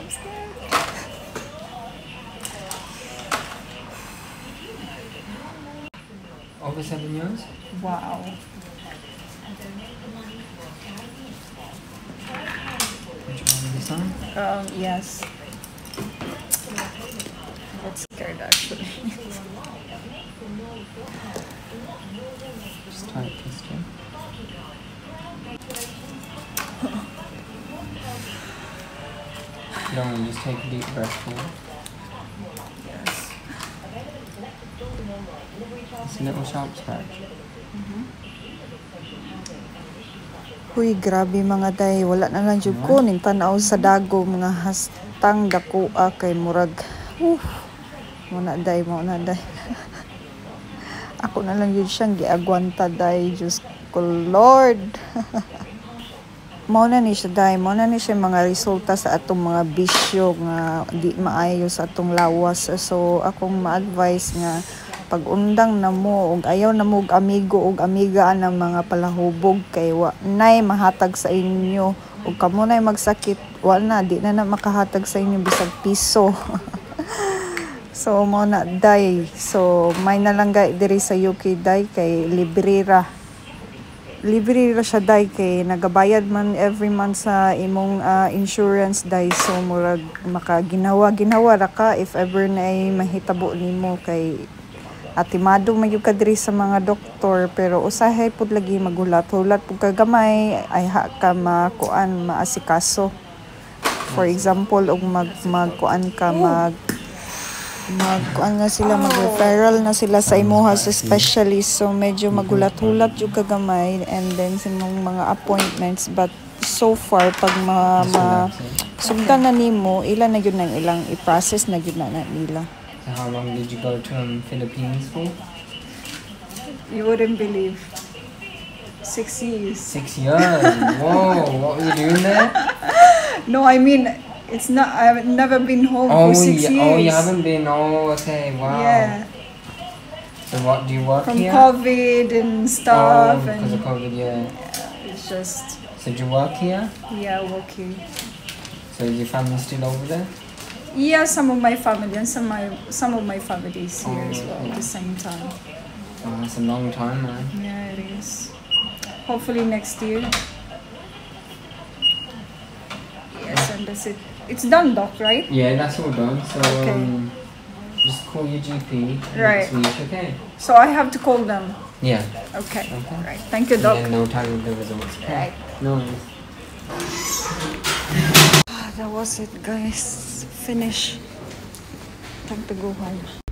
I'm scared. Over 7 years? Wow. Which one? This one? Yes. That's scared actually. Just tight twist it. Don't just take a deep breath in. Yes. It's a little sharp scratch. Huy, grabe mga day. Wala na lang jud ko ning tanaw sa dago mga hastang dakuha kay murag. Muna day. Ako na lang yun siyang giagwanta day. Diyos ko Lord. Mao na ni siya day. Mao na ni siya mga resulta sa atong mga bisyo nga di maayo sa atong lawas. So akong ma-advise nga pag-undang na mo ug ayaw na mo og amigo ug amiga ng mga palahubog kay wa nay mahatag sa inyo ug kamo nay magsakit wa na di na makahatag sa inyo bisag piso. So mo na day. So may nalangga diri sa UK day kay libre ra siya day kay nagabayad man every month sa imong insurance day. So murag makaginawa ra ka if ever na ay mahitabo nimo kay atimado magyud ka diri sa mga doktor pero usahay pud lagi magulat-hulat pud ka gamay ay ha ka makuan maasikaso. For example og magkuan ka magkuan nga sila mag-referral na sila sa imuha sa specialist, so medyo magulat-hulat jud ka gamay and then sa mga appointments. But so far pag sugdan na nimo ila na gyud nang ilang i-process na gyud na nila. So how long did you go to Philippines for? You wouldn't believe. 6 years. 6 years? Whoa, what were you doing there? No, I mean, it's not, I've never been home for 6 years. Oh, you haven't been, okay, wow. Yeah. So what, do you work From here? COVID and stuff. Oh, because of COVID, yeah. It's just... So do you work here? Yeah, I work here. So is your family still over there? Yeah, some of my family and some of my family is here as well at the same time. Oh, that's a long time, man. Yeah, it is. Hopefully next year. Yes, and that's it. It's done, Doc, right? Yeah, that's all done. So Okay. just call your GP Right. next week, okay? So I have to call them. Yeah. Okay. Okay. Right. Thank you, Doc. And then they'll tell you the results. Okay? Right. No worries. That was it, guys. Finish. Time to go home.